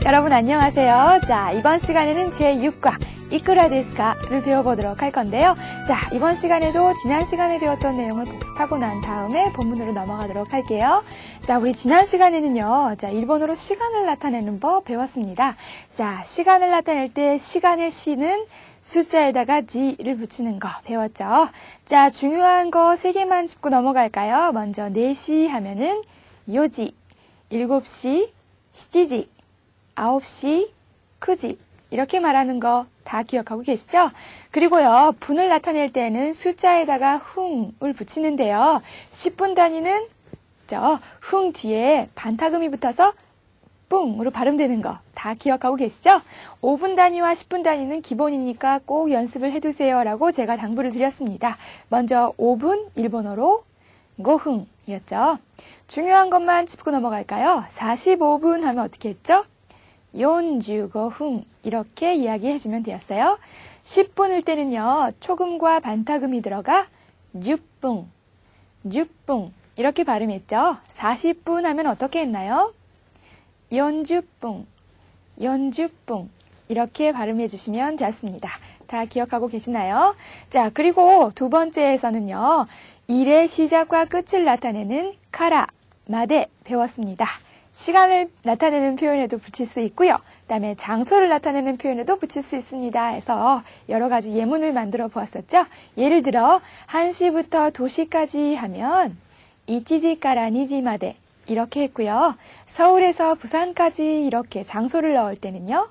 여러분 안녕하세요. 자, 이번 시간에는 제6과 이쿠라 데스카를 배워보도록 할 건데요. 자, 이번 시간에도 지난 시간에 배웠던 내용을 복습하고 난 다음에 본문으로 넘어가도록 할게요. 자, 우리 지난 시간에는요. 자, 일본어로 시간을 나타내는 법 배웠습니다. 자, 시간을 나타낼 때 시간의 시는 숫자에다가 지를 붙이는 거 배웠죠. 자, 중요한 거 3개만 짚고 넘어갈까요? 먼저 4시 하면은 요지, 7시, 7지, 9시, 9지 이렇게 말하는 거 다 기억하고 계시죠? 그리고요, 분을 나타낼 때는 숫자에다가 흥을 붙이는데요. 10분 단위는 흥 뒤에 반타금이 붙어서 뿡으로 발음되는 거 다 기억하고 계시죠? 5분 단위와 10분 단위는 기본이니까 꼭 연습을 해두세요 라고 제가 당부를 드렸습니다. 먼저 5분 일본어로 고흥이었죠. 중요한 것만 짚고 넘어갈까요? 45분 하면 어떻게 했죠? 45분 이렇게 이야기해주면 되었어요. 10분일 때는요. 초금과 반타금이 들어가 6분 이렇게 발음했죠. 40분 하면 어떻게 했나요? 40분 이렇게 발음해 주시면 되었습니다. 다 기억하고 계시나요? 자, 그리고 두 번째에서는요. 일의 시작과 끝을 나타내는 카라, 마데 배웠습니다. 시간을 나타내는 표현에도 붙일 수 있고요. 그다음에 장소를 나타내는 표현에도 붙일 수 있습니다. 해서 여러 가지 예문을 만들어 보았었죠. 예를 들어 1시부터 2시까지 하면 1時から 2時まで 이렇게 했고요. 서울에서 부산까지 이렇게 장소를 넣을 때는요.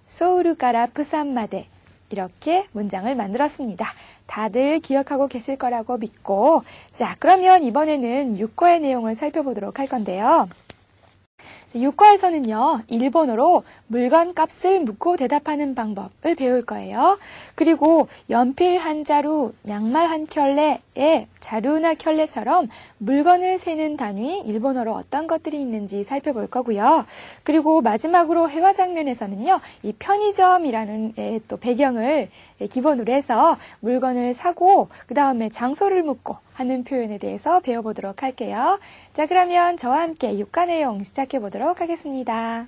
서울から 부산마데 이렇게 문장을 만들었습니다. 다들 기억하고 계실 거라고 믿고 자, 그러면 이번에는 6과의 내용을 살펴보도록 할 건데요. 6과에서는요. 일본어로 물건 값을 묻고 대답하는 방법을 배울 거예요. 그리고 연필 한 자루, 양말 한 켤레에 자루나 켤레처럼 물건을 세는 단위, 일본어로 어떤 것들이 있는지 살펴볼 거고요. 그리고 마지막으로 회화 장면에서는요. 이 편의점이라는 또 배경을 기본으로 해서 물건을 사고 그 다음에 장소를 묻고 하는 표현에 대해서 배워보도록 할게요. 자, 그러면 저와 함께 6과 내용 시작해 보도록 하겠습니다.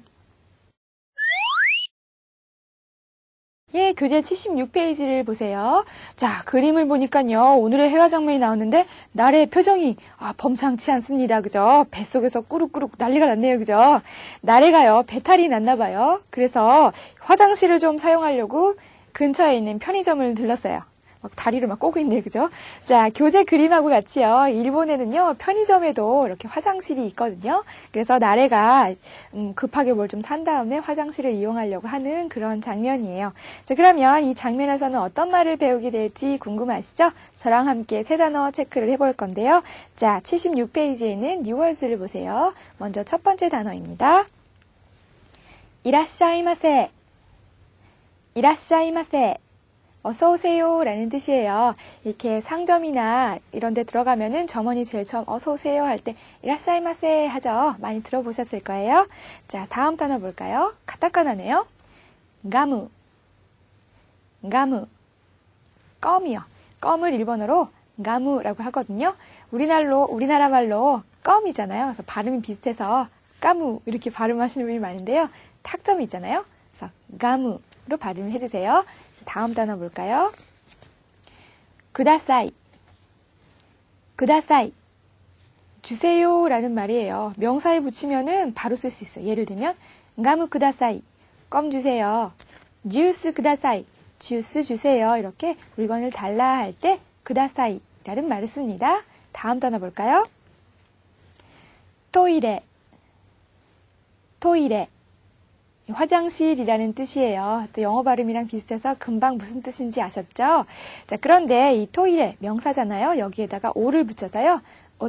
예, 교재 76페이지를 보세요. 자, 그림을 보니까요. 오늘의 회화 장면이 나오는데 나래의 표정이 범상치 않습니다. 그죠? 뱃속에서 꾸룩꾸룩 난리가 났네요. 그죠? 나래가요. 배탈이 났나 봐요. 그래서 화장실을 좀 사용하려고 근처에 있는 편의점을 들렀어요. 막 다리를 막 꼬고 있네요. 그죠? 자, 교재 그림하고 같이요. 일본에는요. 편의점에도 이렇게 화장실이 있거든요. 그래서 나래가 급하게 뭘 좀 산 다음에 화장실을 이용하려고 하는 그런 장면이에요. 자, 그러면 이 장면에서는 어떤 말을 배우게 될지 궁금하시죠? 저랑 함께 세 단어 체크를 해볼 건데요. 자, 76페이지에 있는 뉴월드를 보세요. 먼저 첫 번째 단어입니다. 이라샤이마세. 이라샤이마세. 어서 오세요 라는 뜻이에요. 이렇게 상점이나 이런 데 들어가면은 점원이 제일 처음 어서 오세요 할 때 이라샤이마세 하죠. 많이 들어보셨을 거예요. 자, 다음 단어 볼까요? 카타카나네요. 가무. 껌이요. 껌을 일본어로 가무라고 하거든요. 우리나라 말로 껌이잖아요. 그래서 발음이 비슷해서 까무 이렇게 발음하시는 분이 많은데요. 탁점이 있잖아요. 그래서 가무로 발음을 해주세요. 다음 단어 볼까요? 구다사이. 주세요 라는 말이에요. 명사에 붙이면은 바로 쓸 수 있어요. 예를 들면 가무 구다사이. 껌 주세요. 주스 구다사이. 주스 주세요. 이렇게 물건을 달라 할 때 구다사이 라는 말을 씁니다. 다음 단어 볼까요? 토이레. 화장실이라는 뜻이에요. 또 영어 발음이랑 비슷해서 금방 무슨 뜻인지 아셨죠? 자, 그런데 이 토이레 명사잖아요. 여기에다가 오를 붙여서요.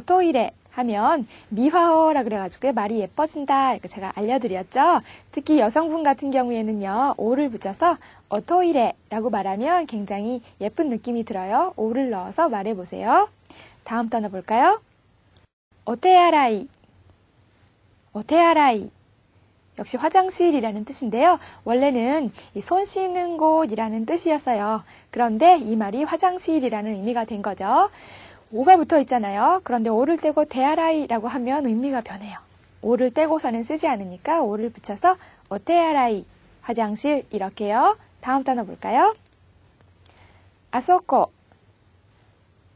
토이레 하면 미화어라 그래가지고 말이 예뻐진다 이렇게 제가 알려드렸죠. 특히 여성분 같은 경우에는요. 오를 붙여서 토이레라고 말하면 굉장히 예쁜 느낌이 들어요. 오를 넣어서 말해보세요. 다음 단어 볼까요? 오테아라이. 역시 화장실이라는 뜻인데요. 원래는 손 씻는 곳이라는 뜻이었어요. 그런데 이 말이 화장실이라는 의미가 된 거죠. 오가 붙어 있잖아요. 그런데 오를 떼고 대아라이라고 하면 의미가 변해요. 오를 떼고서는 쓰지 않으니까 오를 붙여서 오테아라이, 화장실 이렇게요. 다음 단어 볼까요? 아소코,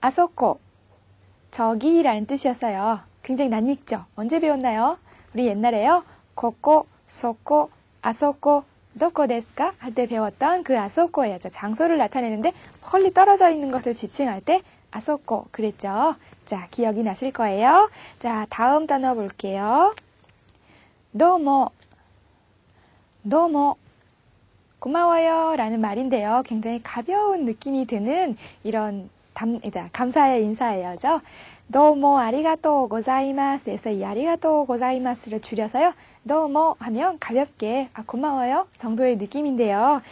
아소코, 저기라는 뜻이었어요. 굉장히 낯익죠? 언제 배웠나요? 우리 옛날에요. 코코, 소코, 아소코, 도코 데스까? 할 때 배웠던 그 아소코예요. 장소를 나타내는데 멀리 떨어져 있는 것을 지칭할 때 아소코 그랬죠. 자, 기억이 나실 거예요. 자, 다음 단어 볼게요. 도모, 도모, 고마워요 라는 말인데요. 굉장히 가벼운 느낌이 드는 이런 감사의 인사예요. 도모 아리가또 고자이마스에서 이 아리가또 고자이마스를 줄여서요. 도모 하면 가볍게 고마워요 정도의 느낌인데요.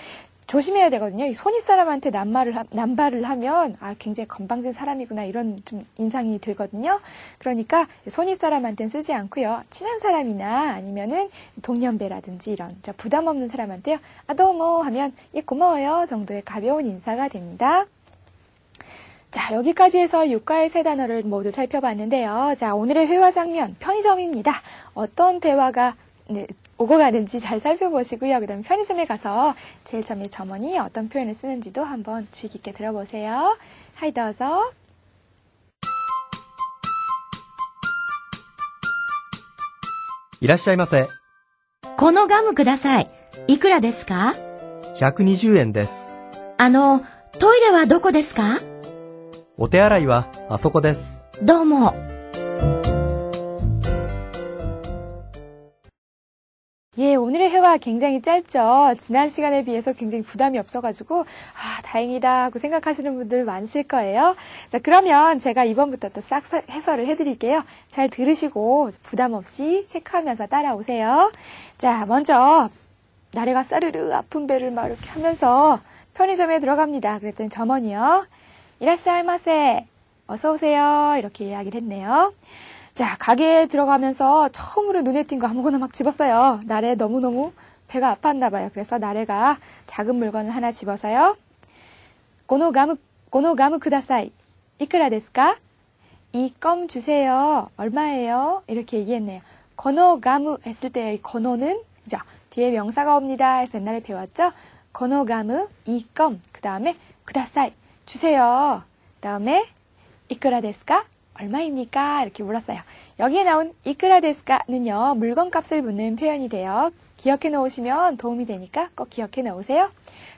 조심해야 되거든요. 이 손윗 사람한테 남발을 하면 굉장히 건방진 사람이구나 이런 좀 인상이 들거든요. 그러니까 손윗 사람한테는 쓰지 않고요. 친한 사람이나 아니면은 동년배라든지 이런 부담 없는 사람한테요. 도모 하면 고마워요 정도의 가벼운 인사가 됩니다. 자, 여기까지 해서 유가의 세 단어를 모두 살펴봤는데요. 자, 오늘의 회화 장면, 편의점입니다. 어떤 대화가 오고 가는지 잘 살펴보시고요. 그 다음에 편의점에 가서 제일 처음에 점원이 어떤 표현을 쓰는지도 한번 주의 깊게 들어보세요. 하이더서. いらっしゃいませ。このガムください。いくらですか？ 120円です。トイレはどこですか？お手洗いはあそこです。どうも。 예, 오늘의 회화 굉장히 짧죠. 지난 시간에 비해서 굉장히 부담이 없어가지고 다행이다 하고 생각하시는 분들 많으실 거예요. 자, 그러면 제가 이번부터 또 싹 해설을 해드릴게요. 잘 들으시고 부담 없이 체크하면서 따라오세요. 자, 먼저 나래가 싸르르 아픈 배를 막 이렇게 하면서 편의점에 들어갑니다. 그랬더니 점원이요. 이라시아이마세, 어서 오세요. 이렇게 이야기를 했네요. 자, 가게에 들어가면서 처음으로 눈에 띈 거 아무거나 막 집었어요. 나래 너무너무 배가 아팠나 봐요. 그래서 나래가 작은 물건을 하나 집어서요. 고노가무 쿠다사이. 이쿠라 데스까? 이 껌 주세요. 얼마예요? 이렇게 얘기했네요. 고노가무 했을 때 이 고노는 그죠? 뒤에 명사가 옵니다. 해서 옛날에 배웠죠? 고노가무 이 껌. 그 다음에 쿠다사이 주세요. 그 다음에 이쿠라 데스까? 얼마입니까? 이렇게 물었어요. 여기에 나온 이쿠라 데스까는요. 물건값을 묻는 표현이 돼요. 기억해 놓으시면 도움이 되니까 꼭 기억해 놓으세요.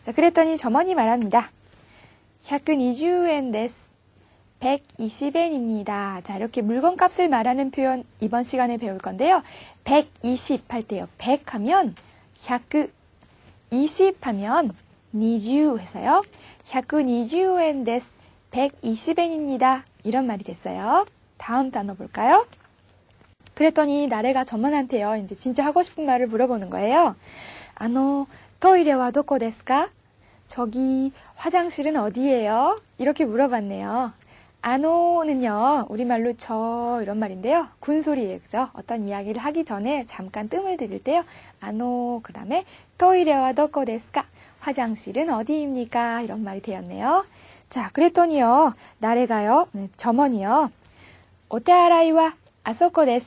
자, 그랬더니 점원이 말합니다. 120엔 데스. 120엔입니다. 자, 이렇게 물건값을 말하는 표현 이번 시간에 배울 건데요. 120 할 때요. 100 하면 100, 20 하면 20 해서요. 120엔 데스. 120엔입니다. 이런 말이 됐어요. 다음 단어 볼까요? 그랬더니 나래가 점원한테요. 이제 진짜 하고 싶은 말을 물어보는 거예요. 토이레와 도코 데스까? 저기 화장실은 어디예요? 이렇게 물어봤네요. 아노는요. 우리말로 저 이런 말인데요. 군소리예요. 그죠? 어떤 이야기를 하기 전에 잠깐 뜸을 들일 때요. 아노 그 다음에 토이레와 도코 데스까? 화장실은 어디입니까? 이런 말이 되었네요. 자, 그랬더니요. 나래가요. 점원이요. 오테아라이와 아소코 데스.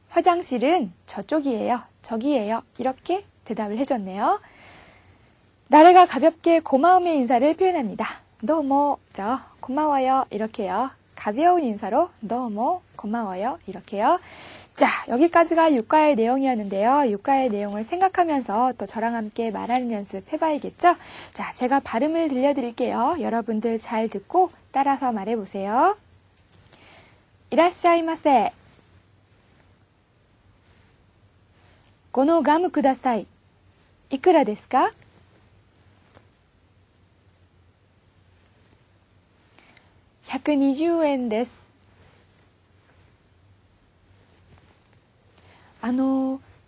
화장실은 저쪽이에요. 저기예요. 이렇게 대답을 해줬네요. 나래가 가볍게 고마움의 인사를 표현합니다. 도모, 고마워요. 이렇게요. 가벼운 인사로 도모, 고마워요. 이렇게요. 자, 여기까지가 유가의 내용이었는데요. 유가의 내용을 생각하면서 또 저랑 함께 말하는 연습 해봐야겠죠? 자, 제가 발음을 들려드릴게요. 여러분들 잘 듣고 따라서 말해보세요. 이라시아이마세. このガムください。いくらですか? 120円です。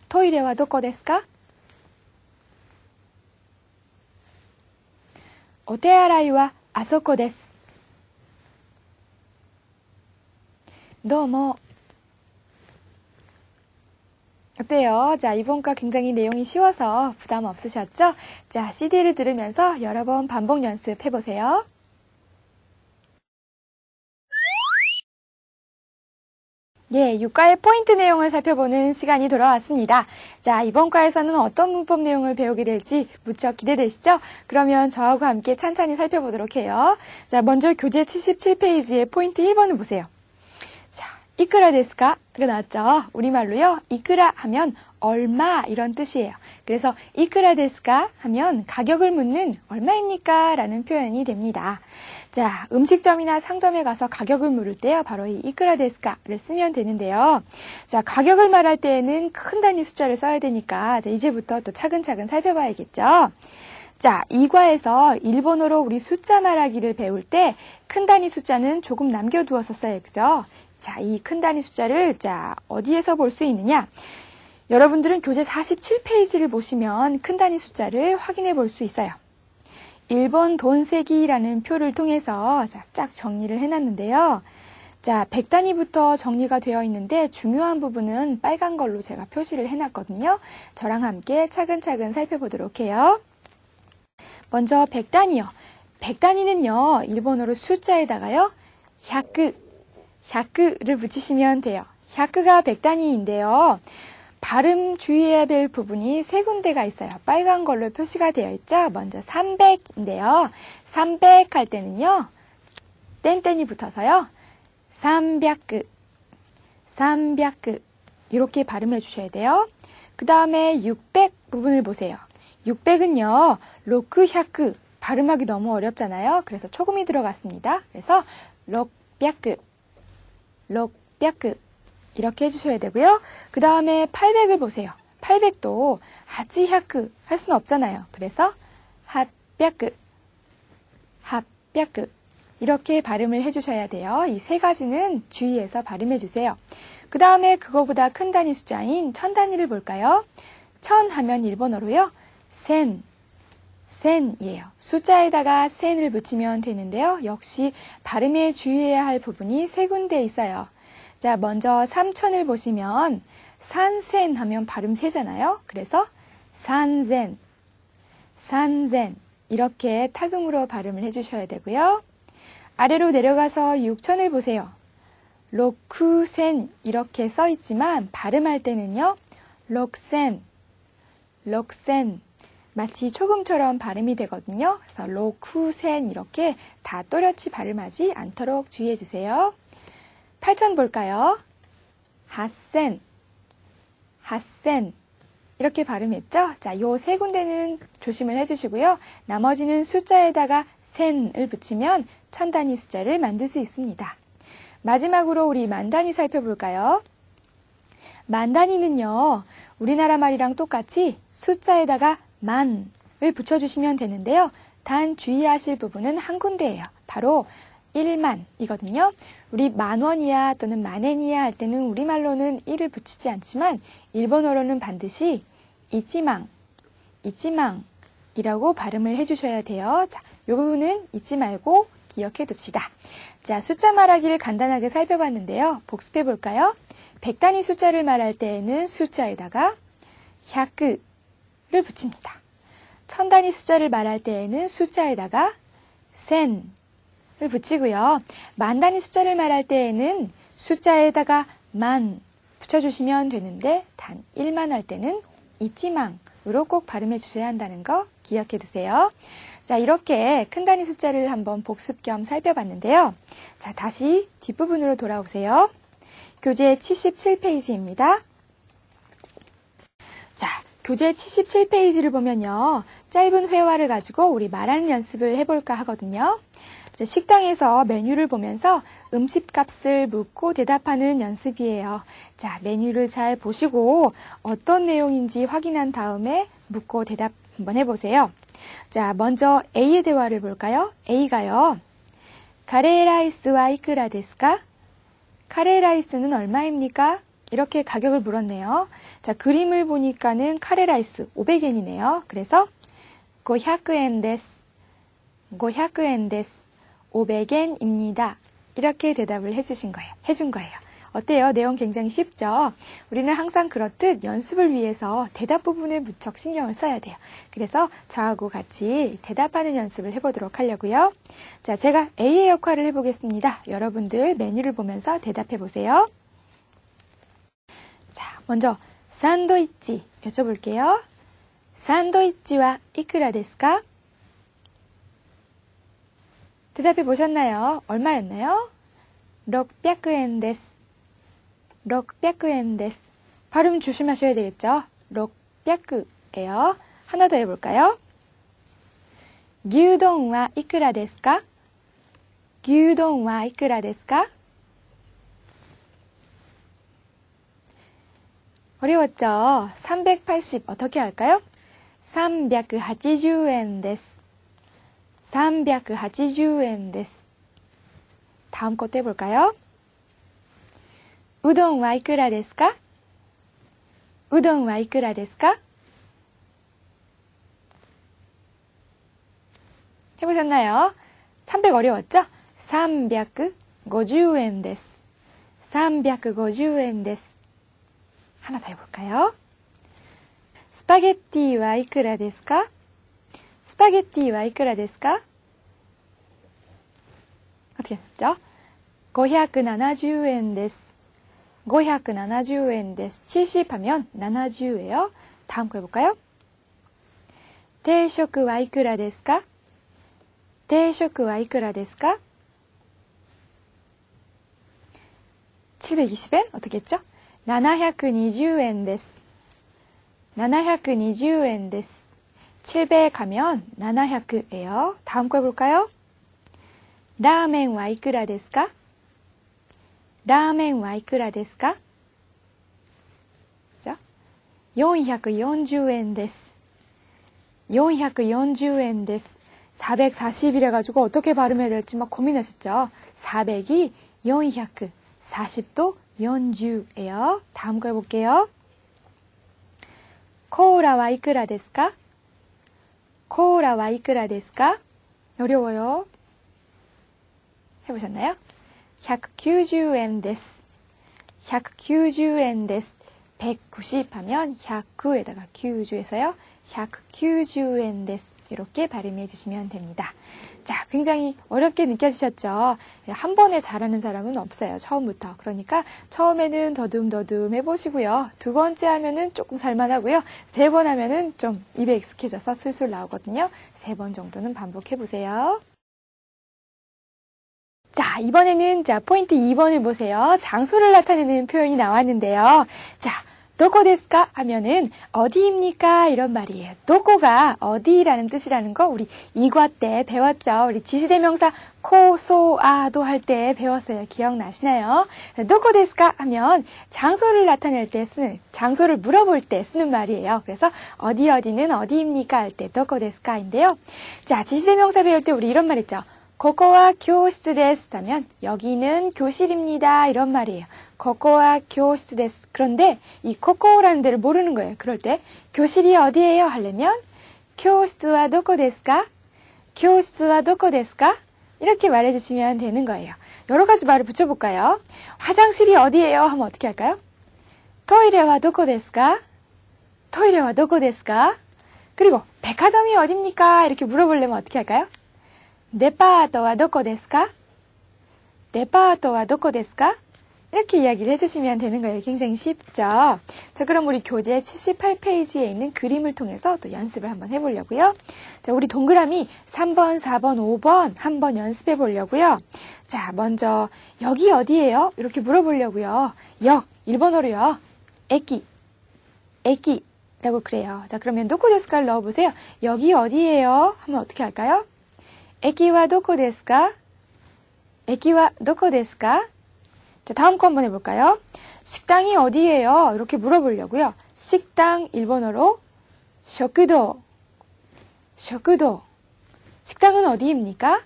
トイレはどこですか? お手洗いはあそこです。どうも。 어때요? 자, 이번 거 굉장히 내용이 쉬워서 부담 없으셨죠? 자, CD를 들으면서 여러 번 반복 연습해보세요. 예, 육과의 포인트 내용을 살펴보는 시간이 돌아왔습니다. 자, 이번 과에서는 어떤 문법 내용을 배우게 될지 무척 기대되시죠? 그러면 저하고 함께 찬찬히 살펴보도록 해요. 자, 먼저 교재 77페이지의 포인트 1번을 보세요. 자, 이쿠라 데스까? 가 나왔죠? 우리말로요, 이쿠라 하면 얼마 이런 뜻이에요. 그래서 이쿠라 데스까? 하면 가격을 묻는 얼마입니까? 라는 표현이 됩니다. 자, 음식점이나 상점에 가서 가격을 물을 때요, 바로 이 이쿠라 데스까를 쓰면 되는데요. 자, 가격을 말할 때에는 큰 단위 숫자를 써야 되니까 자, 이제부터 또 차근차근 살펴봐야겠죠. 자, 이 과에서 일본어로 우리 숫자 말하기를 배울 때 큰 단위 숫자는 조금 남겨두어서 써요. 그죠? 자, 이 큰 단위 숫자를 자, 어디에서 볼 수 있느냐? 여러분들은 교재 47페이지를 보시면 큰 단위 숫자를 확인해 볼 수 있어요. 일본 돈세기라는 표를 통해서 쫙 정리를 해놨는데요. 자, 100단위부터 정리가 되어 있는데 중요한 부분은 빨간 걸로 제가 표시를 해놨거든요. 저랑 함께 차근차근 살펴보도록 해요. 먼저 100단위요. 100단위는요, 일본어로 숫자에다가요, 100를 붙이시면 돼요. 100가 100단위인데요. 발음 주의해야 될 부분이 세 군데가 있어요. 빨간 걸로 표시가 되어 있죠. 먼저 300인데요. 300 할 때는요. 땡땡이 붙어서요. 300 이렇게 발음해 주셔야 돼요. 그 다음에 600 부분을 보세요. 600은요. 600 발음하기 너무 어렵잖아요. 그래서 초금이 들어갔습니다. 그래서 600 이렇게 해주셔야 되고요. 그 다음에 800을 보세요. 800도 하치하크 할 수는 없잖아요. 그래서 핫백크 이렇게 발음을 해주셔야 돼요. 이 세 가지는 주의해서 발음해 주세요. 그 다음에 그거보다 큰 단위 숫자인 1000단위를 볼까요? 1000 하면 일본어로요. 센이에요. 숫자에다가 센을 붙이면 되는데요. 역시 발음에 주의해야 할 부분이 세 군데 있어요. 자, 먼저 3000을 보시면 산센 하면 발음 세잖아요. 그래서 산센 이렇게 타금으로 발음을 해주셔야 되고요. 아래로 내려가서 6000을 보세요. 로쿠센 이렇게 써 있지만 발음할 때는요. 록센 마치 초금처럼 발음이 되거든요. 그래서 로쿠센 이렇게 다 또렷이 발음하지 않도록 주의해 주세요. 8000 볼까요? 핫센 이렇게 발음했죠? 자, 요 세 군데는 조심을 해주시고요. 나머지는 숫자에다가 센을 붙이면 1000단위 숫자를 만들 수 있습니다. 마지막으로 우리 만단위 살펴볼까요? 만단위는요. 우리나라 말이랑 똑같이 숫자에다가 만을 붙여주시면 되는데요. 단 주의하실 부분은 한 군데예요. 바로 1만이거든요. 우리 만원이야 또는 만엔이야 할 때는 우리말로는 1을 붙이지 않지만 일본어로는 반드시 이치망이라고 발음을 해주셔야 돼요. 자, 이 부분은 잊지 말고 기억해 둡시다. 자, 숫자 말하기를 간단하게 살펴봤는데요. 복습해 볼까요? 100단위 숫자를 말할 때에는 숫자에다가 100를 붙입니다. 1000단위 숫자를 말할 때에는 숫자에다가 센을 붙이고요. 만단위 숫자를 말할 때에는 숫자에다가 만 붙여주시면 되는데 단 1만 할 때는 이치망으로 꼭 발음해 주셔야 한다는 거 기억해 두세요. 자, 이렇게 큰 단위 숫자를 한번 복습 겸 살펴봤는데요. 자, 다시 뒷부분으로 돌아오세요. 교재 77페이지입니다. 자, 교재 77페이지를 보면요. 짧은 회화를 가지고 우리 말하는 연습을 해볼까 하거든요. 자, 식당에서 메뉴를 보면서 음식값을 묻고 대답하는 연습이에요. 자, 메뉴를 잘 보시고 어떤 내용인지 확인한 다음에 묻고 대답 한번 해보세요. 자, 먼저 A의 대화를 볼까요? A가요. 카레라이스와 이쿠라 데스까? 카레라이스는 얼마입니까? 이렇게 가격을 물었네요. 자, 그림을 보니까는 카레라이스 500엔이네요. 그래서 500엔 데스. 500엔입니다. 이렇게 대답을 해준 거예요. 어때요? 내용 굉장히 쉽죠? 우리는 항상 그렇듯 연습을 위해서 대답 부분에 무척 신경을 써야 돼요. 그래서 저하고 같이 대답하는 연습을 해보도록 하려고요. 자, 제가 A의 역할을 해보겠습니다. 여러분들 메뉴를 보면서 대답해 보세요. 먼저 산도이치 여쭤볼게요. 산도이치와 이쿠라 데스か? 대답해 보셨나요? 얼마였나요? 600엔 데스. 600엔 데스. 발음 조심하셔야 되겠죠? 600예요. 하나 더 해볼까요? gyudonwa ikura desu ka? gyudonwa ikura desu ka? 어려웠죠? 380 어떻게 할까요? 380엔 데스. 380엔 데스. 다음 것도 해볼까요? 우동와 이쿠라 데스か? 우동와 이쿠라 데스か? 해보셨나요? 300 어려웠죠? 350엔 데스. 350엔 데스. 하나 더 해볼까요? 스파게티와 이쿠라 데스か? 스파게티와 이쿠라 데스か? 어떻게 했죠? 570엔 데스. 570엔 데스. 70 하면 70예요. 다음 거 해볼까요? 定食はいくらですか? 定食はいくらですか? 720엔? 어떻게 했죠? 720엔 데스. 720엔 데스. 700 하면 700예요. 다음 거 해볼까요? ラーメンはいくらですか? ラーメンはいくらですか? 자, 440엔 데스. 440엔 데스. 440이래 가지고 어떻게 발음해야 될지 막 고민하셨죠? 400이 400, 40도 40예요. 다음 거 해볼게요. 코라와 이쿠라 데스か? 코라와 이쿠라 데스か? 어려워요. 해보셨나요? 190엔 데스. 190엔 데스. 190 하면 109에다가 90에서요. 190엔 데스. 이렇게 발음해 주시면 됩니다. 자, 굉장히 어렵게 느껴지셨죠? 한 번에 잘하는 사람은 없어요. 처음부터. 그러니까 처음에는 더듬더듬 해보시고요. 두 번째 하면은 조금 살만하고요. 세 번 하면은 좀 입에 익숙해져서 술술 나오거든요. 3번 정도는 반복해보세요. 자, 이번에는 포인트 2번을 보세요. 장소를 나타내는 표현이 나왔는데요. 자, どこですか? 하면은 어디입니까? 이런 말이에요. どこ가 어디라는 뜻이라는 거 우리 2과 때 배웠죠. 우리 지시대명사 코소아도 할 때 배웠어요. 기억나시나요? どこですか? 하면 장소를 나타낼 때 쓰는, 장소를 물어볼 때 쓰는 말이에요. 그래서 어디는 어디입니까? 할 때 どこですか? 인데요. 자, 지시대명사 배울 때 우리 이런 말 있죠. ここは教室です 하면 여기는 교실입니다. 이런 말이에요. ここは教室です. 그런데 이 ここ라는 데를 모르는 거예요. 그럴 때 교실이 어디예요? 하려면 教室はどこですか? 教室はどこですか? 이렇게 말해주시면 되는 거예요. 여러 가지 말을 붙여볼까요? 화장실이 어디예요? 하면 어떻게 할까요? トイレはどこですか? トイレはどこですか? 그리고 백화점이 어딥니까? 이렇게 물어보려면 어떻게 할까요? デパートはどこですか? デパートはどこですか? 이렇게 이야기를 해주시면 되는 거예요. 굉장히 쉽죠? 자, 그럼 우리 교재 78페이지에 있는 그림을 통해서 또 연습을 한번 해보려고요. 자, 우리 동그라미 3번, 4번, 5번 한번 연습해 보려고요. 자, 먼저 여기 어디예요? 이렇게 물어보려고요. 역, 일본어로요. 에키, 에키라고 그래요. 자, 그러면 도코 데스카를 넣어보세요. 여기 어디예요? 하면 어떻게 할까요? 에키와 도코 데스か? 에키와 도코 데스か? 자, 다음 거 한번 해볼까요? 식당이 어디예요? 이렇게 물어보려고요. 식당 일본어로 쇼크도. 쇼크도. 식당은 어디입니까?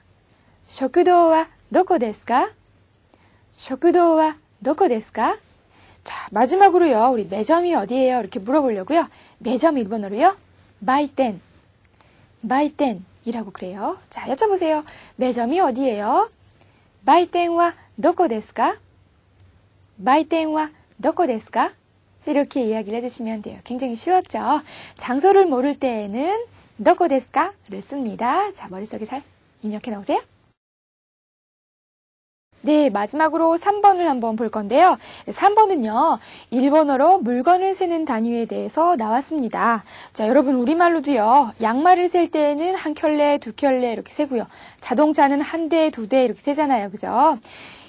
쇼크도와 도코 데스か? 쇼크도와 도코 데스か? 자, 마지막으로요. 우리 매점이 어디예요? 이렇게 물어보려고요. 매점 일본어로요. 바이텐. 바이텐이라고 그래요. 자, 여쭤보세요. 매점이 어디예요? 바이텐와 도코 데스か? 바이텐와 도코 데스か? 이렇게 이야기를 해주시면 돼요. 굉장히 쉬웠죠? 장소를 모를 때에는 도코 데스か?를 씁니다. 자, 머릿속에 잘 입력해 놓으세요. 네, 마지막으로 3번을 한번 볼 건데요. 3번은요, 일본어로 물건을 세는 단위에 대해서 나왔습니다. 자, 여러분, 우리말로도요, 양말을 셀 때에는 한 켤레, 두 켤레 이렇게 세고요. 자동차는 한 대, 두 대 이렇게 세잖아요. 그죠?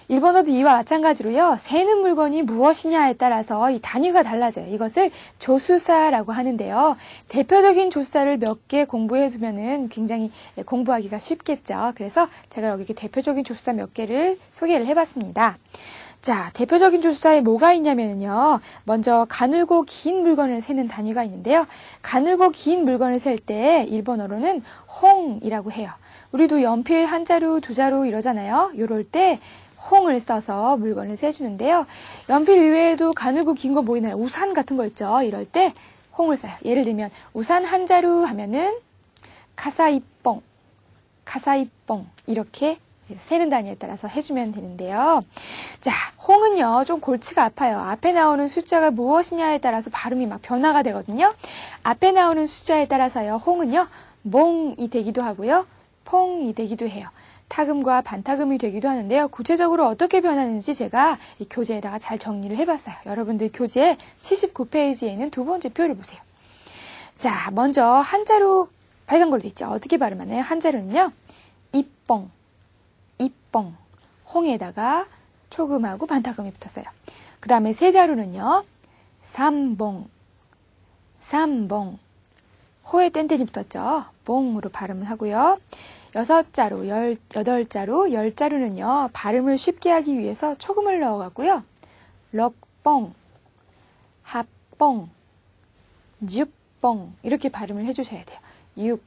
일본어도 이와 마찬가지로요, 세는 물건이 무엇이냐에 따라서 이 단위가 달라져요. 이것을 조수사라고 하는데요. 대표적인 조수사를 몇 개 공부해 두면은 굉장히 공부하기가 쉽겠죠. 그래서 제가 여기 대표적인 조수사 몇 개를 소개를 해봤습니다. 자, 대표적인 조수사에 뭐가 있냐면요. 먼저 가늘고 긴 물건을 세는 단위가 있는데요. 가늘고 긴 물건을 셀 때 일본어로는 홍이라고 해요. 우리도 연필 한 자루, 두 자루 이러잖아요. 요럴 때 홍을 써서 물건을 세주는데요. 연필 이외에도 가늘고 긴 거 뭐 있나요? 우산 같은 거 있죠. 이럴 때 홍을 써요. 예를 들면 우산 한 자루 하면은 카사이뽕, 카사이뽕 이렇게 세는 단위에 따라서 해주면 되는데요. 자, 홍은요 좀 골치가 아파요. 앞에 나오는 숫자가 무엇이냐에 따라서 발음이 막 변화가 되거든요. 앞에 나오는 숫자에 따라서요 홍은요 몽이 되기도 하고요, 퐁이 되기도 해요. 타금과 반타금이 되기도 하는데요. 구체적으로 어떻게 변하는지 제가 이 교재에다가 잘 정리를 해봤어요. 여러분들 교재 79페이지에 있는 두 번째 표를 보세요. 자, 먼저 한자로 빨간 걸로 돼 있죠. 어떻게 발음하나요? 한자로는요. 이뽕, 이뽕, 홍에다가 초금하고 반타금이 붙었어요. 그 다음에 세자로는요. 삼봉, 삼봉, 호에 땡땡이 붙었죠. 봉으로 발음을 하고요. 6자루, 18자루, 10자루는요. 발음을 쉽게 하기 위해서 초금을 넣어갖고요. 럭뽕, 합뽕, 육뽕 이렇게 발음을 해주셔야 돼요. 6,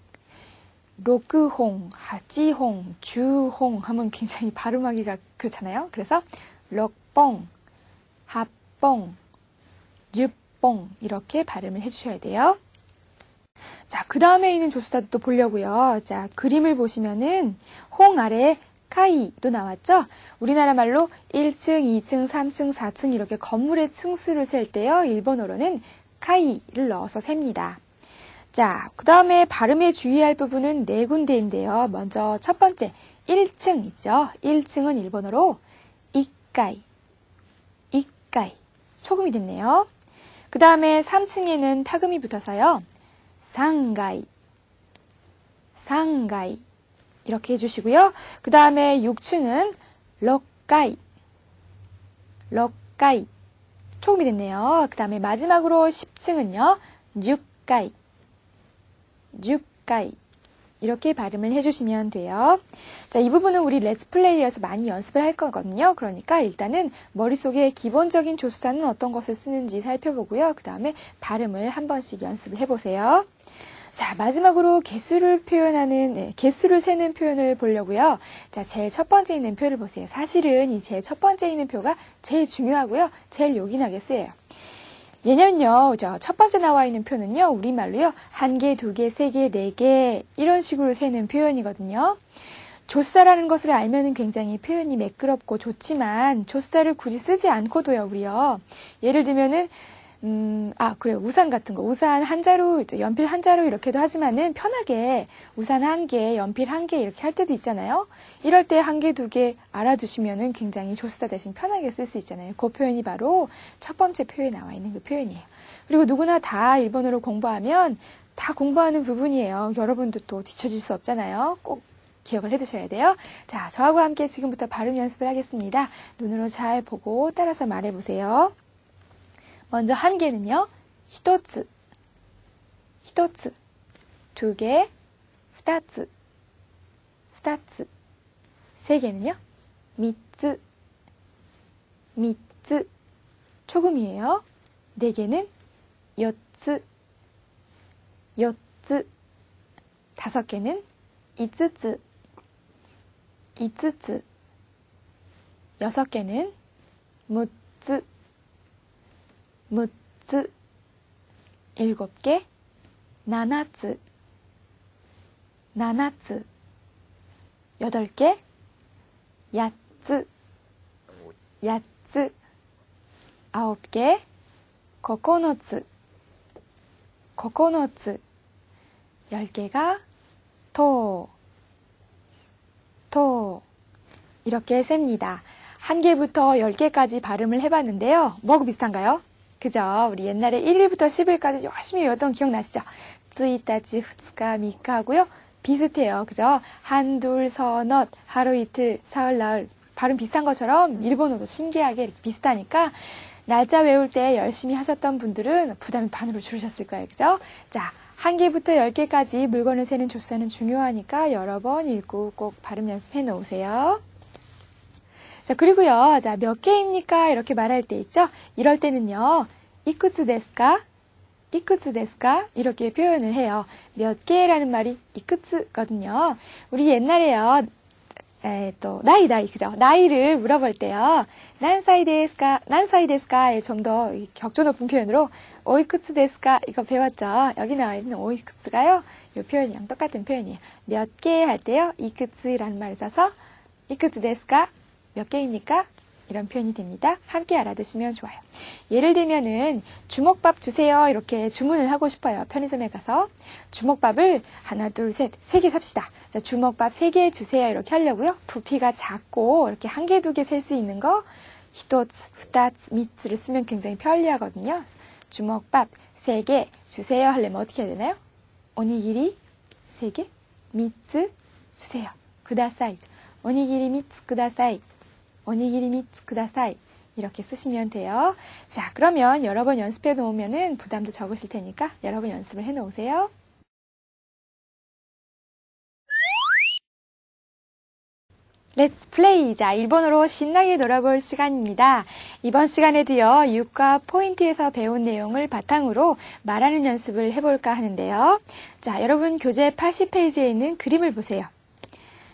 로크홍, 하지홍, 주홍 하면 굉장히 발음하기가 그렇잖아요. 그래서 럭뽕, 합뽕, 육뽕 이렇게 발음을 해주셔야 돼요. 자, 그 다음에 있는 조수사도 또 보려고요. 자, 그림을 보시면은 홍 아래에 카이도 나왔죠? 우리나라 말로 1층, 2층, 3층, 4층 이렇게 건물의 층수를 셀 때요. 일본어로는 카이를 넣어서 셉니다. 자, 그 다음에 발음에 주의할 부분은 네 군데인데요. 먼저 첫 번째 1층 있죠? 1층은 일본어로 이까이, 이까이 초금이 됐네요. 그 다음에 3층에는 타금이 붙어서요. 상가이, 상가이 이렇게 해주시고요. 그 다음에 6층은 럭가이, 럭가이 초금이 됐네요. 그 다음에 마지막으로 10층은요. 육가이, 육가이 이렇게 발음을 해주시면 돼요. 자, 이 부분은 우리 렛츠플레이에서 많이 연습을 할 거거든요. 그러니까 일단은 머릿속에 기본적인 조수사는 어떤 것을 쓰는지 살펴보고요. 그 다음에 발음을 한 번씩 연습을 해보세요. 자, 마지막으로 개수를 표현하는, 개수를 세는 표현을 보려고요. 자, 제일 첫 번째 있는 표를 보세요. 사실은 이 제일 첫 번째 있는 표가 제일 중요하고요. 제일 요긴하게 쓰여요. 왜냐면요, 첫 번째 나와 있는 표는요, 우리말로요, 1개, 2개, 3개, 4개, 이런 식으로 세는 표현이거든요. 조수사라는 것을 알면은 굉장히 표현이 매끄럽고 좋지만, 조수사를 굳이 쓰지 않고도요, 우리요. 예를 들면은, 그래요. 우산 같은 거. 우산 한 자루, 연필 한 자루 이렇게도 하지만은 편하게 우산 한 개, 연필 한 개 이렇게 할 때도 있잖아요. 이럴 때 1개, 2개 알아두시면은 굉장히 조수사 대신 편하게 쓸 수 있잖아요. 그 표현이 바로 첫 번째 표에 나와 있는 그 표현이에요. 그리고 누구나 다 일본어를 공부하면 다 공부하는 부분이에요. 여러분도 또 뒤처질 수 없잖아요. 꼭 기억을 해두셔야 돼요. 자, 저하고 함께 지금부터 발음 연습을 하겠습니다. 눈으로 잘 보고 따라서 말해보세요. 먼저 한 개는요, 히토츠, 히토츠, 2개, 2つ, 2つ, 3개는요, 3つ, 3つ, 초금이에요. 4개는 4つ, 4つ, 5개는 5つ, 5つ, 6개는 6つ, 6つ, 7개, 7つ, 7つ, 8개, 8つ, 8つ, 9개, 9つ, 9つ, 10개가 토, 토, 이렇게 셉니다. 1개부터 10개까지 발음을 해봤는데요. 뭐하고 비슷한가요? 그죠? 우리 옛날에 1일부터 10일까지 열심히 외웠던 기억나시죠? 1일, 2일, 3일 하고요. 비슷해요. 그죠? 한, 둘, 서너, 하루, 이틀, 사흘, 나흘. 발음 비슷한 것처럼 일본어도 신기하게 이렇게 비슷하니까 날짜 외울 때 열심히 하셨던 분들은 부담이 반으로 줄으셨을 거예요. 그죠? 자, 1개부터 10개까지 물건을 세는 조사는 중요하니까 여러 번 읽고 꼭 발음 연습해 놓으세요. 자, 그리고요. 자, 몇 개입니까? 이렇게 말할 때 있죠? 이럴 때는요. 이쿠츠 데스까? 이쿠츠 데스까? 이렇게 표현을 해요. 몇 개라는 말이 이쿠츠거든요. 우리 옛날에요. 나이, 그죠? 나이를 물어볼 때요. 난사이 데스까? 난사이 데스까에 좀 더 격조 높은 표현으로 오이쿠츠 데스까? 이거 배웠죠? 여기 나와 있는 오이쿠츠가요. 이 표현이랑 똑같은 표현이에요. 몇 개 할 때요. 이쿠츠라는 말을 써서 이쿠츠 데스까? 몇 개입니까? 이런 표현이 됩니다. 함께 알아두시면 좋아요. 예를 들면은 주먹밥 주세요. 이렇게 주문을 하고 싶어요. 편의점에 가서 주먹밥을 하나, 둘, 셋, 3개 삽시다. 자, 주먹밥 3개 주세요. 이렇게 하려고요. 부피가 작고 이렇게 1개, 2개 셀 수 있는 거 히토츠, 후타츠, 미츠를 쓰면 굉장히 편리하거든요. 주먹밥 3개 주세요 하려면 어떻게 해야 되나요? 오니기리 3개, 미츠 주세요. 쿠다사이. 오니기리 미츠 쿠다사이. 오니기리 미츠 쿠다사이. 이렇게 쓰시면 돼요. 자, 그러면 여러 번 연습해 놓으면은 부담도 적으실 테니까 여러 번 연습을 해 놓으세요. Let's play! 자, 일본어로 신나게 놀아볼 시간입니다. 이번 시간에도요, 유과 포인트에서 배운 내용을 바탕으로 말하는 연습을 해볼까 하는데요. 자, 여러분 교재 80페이지에 있는 그림을 보세요.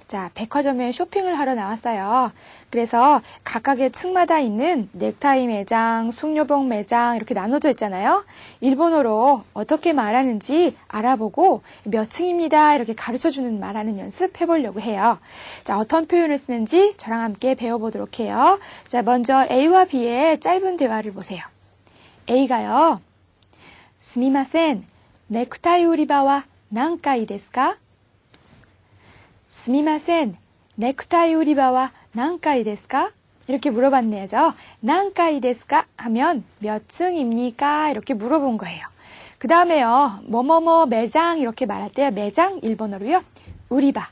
자, 백화점에 쇼핑을 하러 나왔어요. 그래서 각각의 층마다 있는 넥타이 매장, 숙녀복 매장 이렇게 나눠져 있잖아요. 일본어로 어떻게 말하는지 알아보고 몇 층입니다 이렇게 가르쳐주는 말하는 연습 해보려고 해요. 자, 어떤 표현을 쓰는지 저랑 함께 배워보도록 해요. 자, 먼저 A와 B의 짧은 대화를 보세요. A가요. すみません、ネクタイ売り場は何階ですか?すみません、ネクタイ売り場は何階ですか? 이렇게 물어봤네요.何階ですか? 하면 몇 층입니까? 이렇게 물어본 거예요. 그 다음에요. 뭐뭐뭐 매장 이렇게 말할 때요. 매장 일본어로요. 우리바,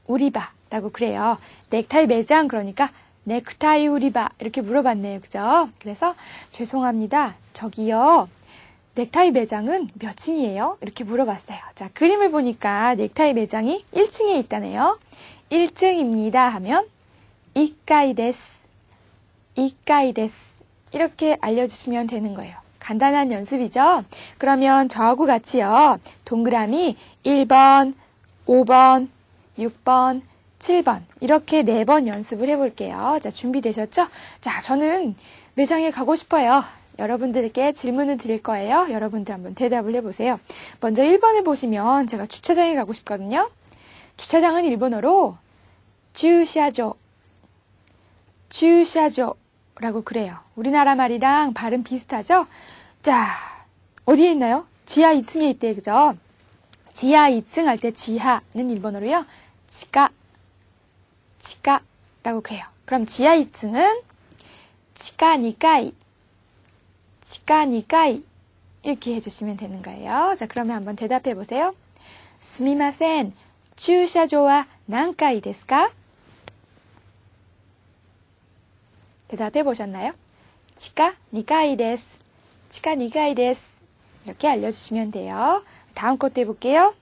우리바라고 그래요. 넥타이 매장 그러니까 넥타이 우리바 이렇게 물어봤네요. 그죠? 그래서 죄송합니다. 저기요. 넥타이 매장은 몇 층이에요? 이렇게 물어봤어요. 자, 그림을 보니까 넥타이 매장이 1층에 있다네요. 1층입니다 하면 1階です. 1階です. 이렇게 알려주시면 되는 거예요. 간단한 연습이죠? 그러면 저하고 같이요. 동그라미 1번, 5번, 6번, 7번 이렇게 4번 연습을 해볼게요. 자, 준비되셨죠? 자, 저는 매장에 가고 싶어요. 여러분들께 질문을 드릴 거예요. 여러분들 한번 대답을 해보세요. 먼저 1번을 보시면 제가 주차장에 가고 싶거든요. 주차장은 일본어로 주샤조, 주샤조라고 그래요. 우리나라 말이랑 발음 비슷하죠? 자, 어디에 있나요? 지하 2층에 있대요. 그죠? 지하 2층 할 때 지하는 일본어로요. 치카라고 그래요. 그럼 지하 2층은 치카 2階, 치카 2階 이렇게 해주시면 되는 거예요. 자, 그러면 한번 대답해 보세요. すみません、駐車場は何階ですか? 대답해 보셨나요? 치카 2階です. 치카 2階です. 이렇게 알려주시면 돼요. 다음 것도 해볼게요.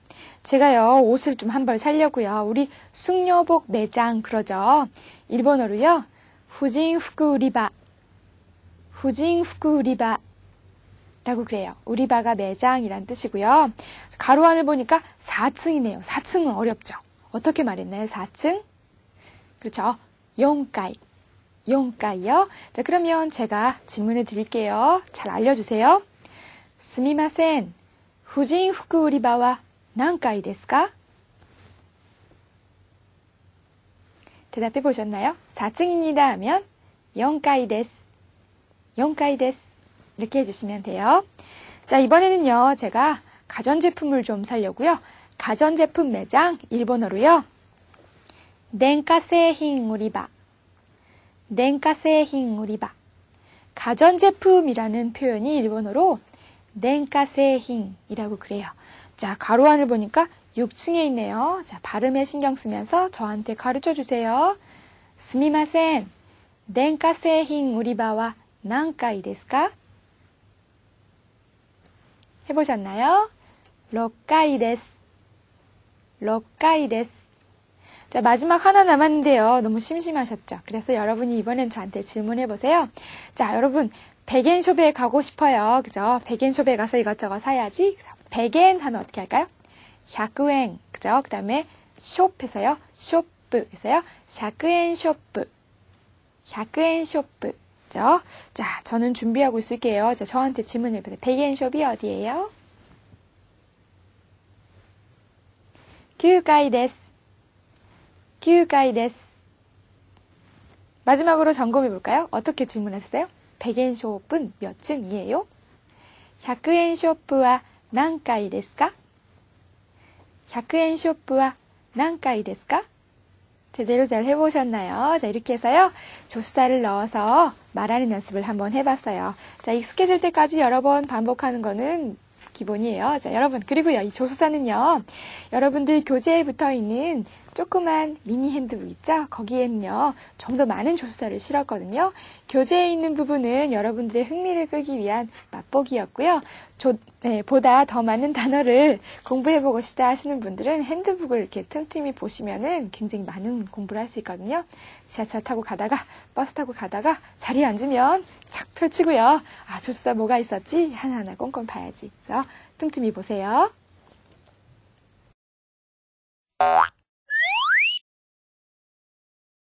제가요, 옷을 좀 한 벌 사려고요. 우리 숙녀복 매장 그러죠. 일본어로요. 후진후쿠 우리바. 후진후쿠 우리바 라고 그래요. 우리바가 매장이란 뜻이고요. 가로 안을 보니까 4층이네요. 4층은 어렵죠. 어떻게 말했나요? 4층? 그렇죠. 4階. 4階요. 자, 그러면 제가 질문을 드릴게요. 잘 알려주세요. すみません、婦人服売り場は何階ですか? 대답해 보셨나요? 4층입니다 하면 4階です. 4階です. 이렇게 해주시면 돼요. 자, 이번에는요. 제가 가전제품을 좀 사려고요. 가전제품 매장 일본어로요. 電化製品 売り場.電化製品 売り場. 가전제품이라는 표현이 일본어로電化製品이라고 그래요. 자, 가로 안을 보니까 6층에 있네요. 자, 발음에 신경 쓰면서 저한테 가르쳐 주세요. すみません. 電化製品 売り場は何階ですか? 해보셨나요? 6階です. 6階です. 자, 마지막 하나 남았는데요. 너무 심심하셨죠? 그래서 여러분이 이번엔 저한테 질문해보세요. 자, 여러분, 백엔숍에 가고 싶어요. 그죠? 백엔숍에 가서 이것저것 사야지. 백엔 하면 어떻게 할까요? 100엔. 그죠? 그 다음에 숍에서요. 쇼프에서요. 100엔 쇼프. 100엔 쇼프. 그죠? 자, 저는 준비하고 있을게요. 자, 저한테 질문해보세요. 백엔 숍이 어디예요? 9階です. 9階です. 마지막으로 점검해 볼까요? 어떻게 질문했어요? 100엔 숍은 몇 층이에요? 100엔 숍은 何階ですか? 100엔 숍은 何階ですか? 제대로 잘 해보셨나요? 자, 이렇게 해서요. 조수사를 넣어서 말하는 연습을 한번 해봤어요. 자, 익숙해질 때까지 여러 번 반복하는 거는 기본이에요. 자, 여러분, 그리고요, 이 조수사는요, 여러분들 교재에 붙어 있는 조그만 미니 핸드북 있죠? 거기에는요, 좀 더 많은 조수사를 실었거든요. 교재에 있는 부분은 여러분들의 흥미를 끌기 위한 맛보기였고요. 보다 더 많은 단어를 공부해보고 싶다 하시는 분들은 핸드북을 이렇게 틈틈이 보시면은 굉장히 많은 공부를 할 수 있거든요. 지하철 타고 가다가, 버스 타고 가다가 자리에 앉으면 착 펼치고요. 아, 조수사 뭐가 있었지? 하나하나 꼼꼼 봐야지. 그래서 틈틈이 보세요.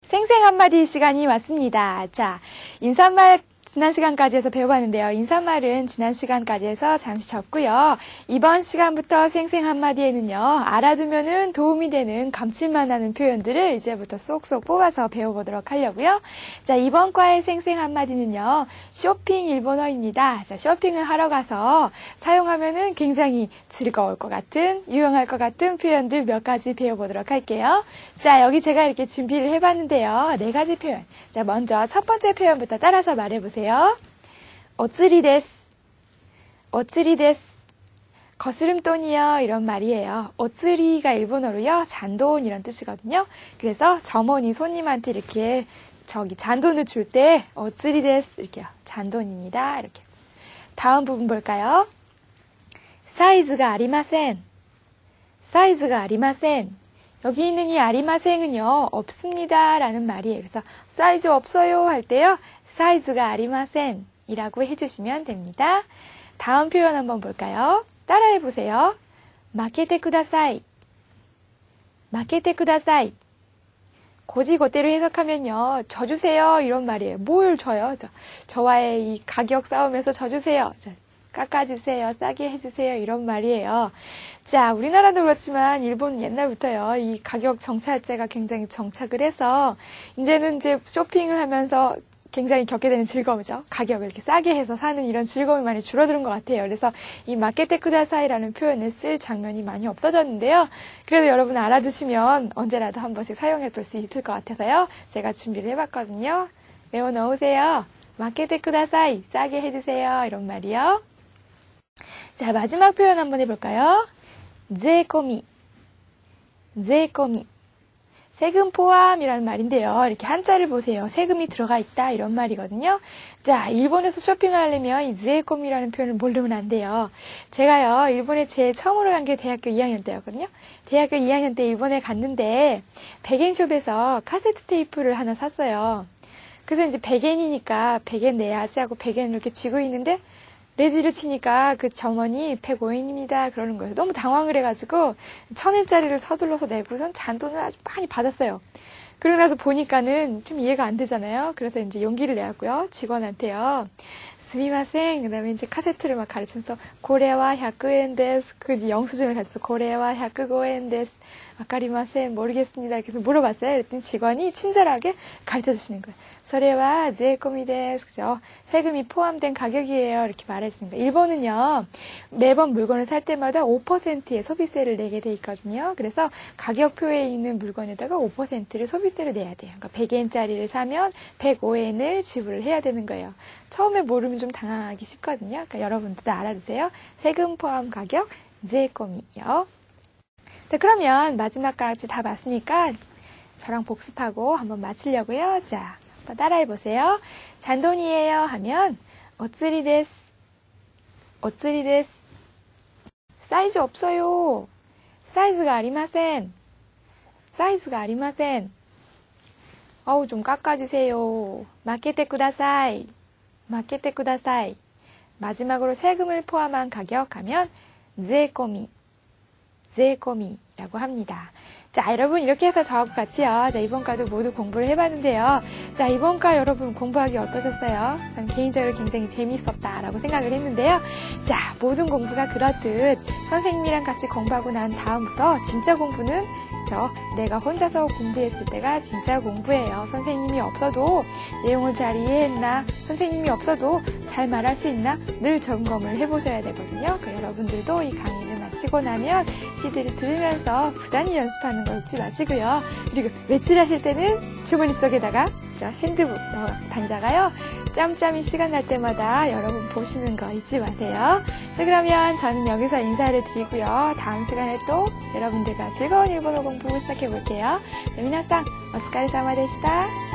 생생 한마디 시간이 왔습니다. 자, 인사말 지난 시간까지 해서 배워봤는데요. 인사말은 지난 시간까지 해서 잠시 접고요. 이번 시간부터 생생 한마디에는요. 알아두면은 도움이 되는 감칠만 하는 표현들을 이제부터 쏙쏙 뽑아서 배워보도록 하려고요. 자, 이번 과의 생생 한마디는요. 쇼핑 일본어입니다. 자, 쇼핑을 하러 가서 사용하면은 굉장히 즐거울 것 같은, 유용할 것 같은 표현들 몇 가지 배워보도록 할게요. 자, 여기 제가 이렇게 준비를 해봤는데요. 4가지 표현. 자, 먼저 첫 번째 표현부터 따라서 말해보세요. 오츠리 데스. 오츠리 데스. 거스름돈이요. 이런 말이에요. 오츠리가 일본어로요. 잔돈 이런 뜻이거든요. 그래서 점원이 손님한테 이렇게 잔돈을 줄 때 오츠리 데스 이렇게요. 잔돈입니다. 이렇게. 다음 부분 볼까요? 사이즈가 아리마센. 사이즈가 아리마센. 여기 있는 이 아리마센은요. 없습니다. 라는 말이에요. 그래서 사이즈 없어요 할 때요. 사이즈가 아리마센 이라고 해주시면 됩니다. 다음 표현 한번 볼까요? 따라해보세요. 마케테 쿠다사이. 마케테 쿠다사이. 고지고대로 해석하면요. 져주세요 이런 말이에요. 뭘 줘요? 저와의 이 가격 싸움에서 져주세요. 깎아주세요. 싸게 해주세요. 이런 말이에요. 자, 우리나라도 그렇지만 일본은 옛날부터요. 이 가격 정찰제가 굉장히 정착을 해서 이제는 쇼핑을 하면서 굉장히 겪게 되는 즐거움이죠. 가격을 이렇게 싸게 해서 사는 이런 즐거움이 많이 줄어드는 것 같아요. 그래서 이 마케테 쿠다사이라는 표현을 쓸 장면이 많이 없어졌는데요. 그래도 여러분 알아두시면 언제라도 한 번씩 사용해 볼 수 있을 것 같아서요. 제가 준비를 해봤거든요. 외워 넣으세요. 마케테 쿠다사이, 싸게 해주세요. 이런 말이요. 자, 마지막 표현 한번 해볼까요? 제코미. 제코미. 세금 포함이라는 말인데요. 이렇게 한자를 보세요. 세금이 들어가 있다 이런 말이거든요. 자, 일본에서 쇼핑을 하려면 이 제코미라는 표현을 모르면 안 돼요. 제가요, 일본에 제일 처음으로 간 게 대학교 2학년 때였거든요. 대학교 2학년 때 일본에 갔는데 100엔숍에서 카세트 테이프를 하나 샀어요. 그래서 이제 100엔이니까 100엔 내야지 하고 100엔을 이렇게 쥐고 있는데 레지를 치니까 그 점원이 105엔입니다. 그러는 거예요. 너무 당황을 해가지고 1000엔짜리를 서둘러서 내고선 잔돈을 아주 많이 받았어요. 그러고 나서 보니까는 좀 이해가 안 되잖아요. 그래서 이제 용기를 내었고요. 직원한테요. 스미마셍. 그 다음에 이제 카세트를 막 가르치면서, 고래와 100엔 데스. 그 영수증을 가르쳐서, 고래와 105엔 데스. 와카리마셍. 모르겠습니다. 이렇게 해서 물어봤어요. 그랬더니 직원이 친절하게 가르쳐 주시는 거예요. 소레와 제이코미 데스. 그죠? 세금이 포함된 가격이에요. 이렇게 말해 주시는 거예요. 일본은요, 매번 물건을 살 때마다 5%의 소비세를 내게 돼 있거든요. 그래서 가격표에 있는 물건에다가 5%를 소비세를 내야 돼요. 그러니까 100엔짜리를 사면 105엔을 지불을 해야 되는 거예요. 처음에 모르면 좀 당황하기 쉽거든요. 그러니까 여러분들도 알아두세요. 세금 포함 가격, 제이코미요. 자, 그러면 마지막까지 다 봤으니까 저랑 복습하고 한번 마치려고요. 자, 한번 따라해보세요. 잔돈이에요 하면 어쓰리 데스. 어쓰리 데스. 사이즈 없어요. 사이즈가 아리마센. 사이즈가 아리마센. 어우, 좀 깎아주세요. 마케테 쿠다사이. 마케테 쿠다사이. 마지막으로 세금을 포함한 가격 하면 제이코미. 제이코미라고 합니다. 자, 여러분 이렇게 해서 저하고 같이요. 자, 이번 과도 모두 공부를 해봤는데요. 자, 이번 과 여러분 공부하기 어떠셨어요? 전 개인적으로 굉장히 재미있었다라고 생각을 했는데요. 자, 모든 공부가 그렇듯 선생님이랑 같이 공부하고 난 다음부터 진짜 공부는 내가 혼자서 공부했을 때가 진짜 공부예요. 선생님이 없어도 내용을 잘 이해했나, 선생님이 없어도 잘 말할 수 있나 늘 점검을 해보셔야 되거든요. 여러분들도 이 강의를 마치고 나면 CD를 들으면서 부단히 연습하는 거 잊지 마시고요. 그리고 외출하실 때는 주머니 속에다가 핸드북 넣어 다니다가요. 짬짬이 시간 날 때마다 여러분 보시는 거 잊지 마세요. 자, 그러면 저는 여기서 인사를 드리고요. 다음 시간에 또 여러분들과 즐거운 일본어 공부 시작해 볼게요. 미나상, 오츠카레사마でした.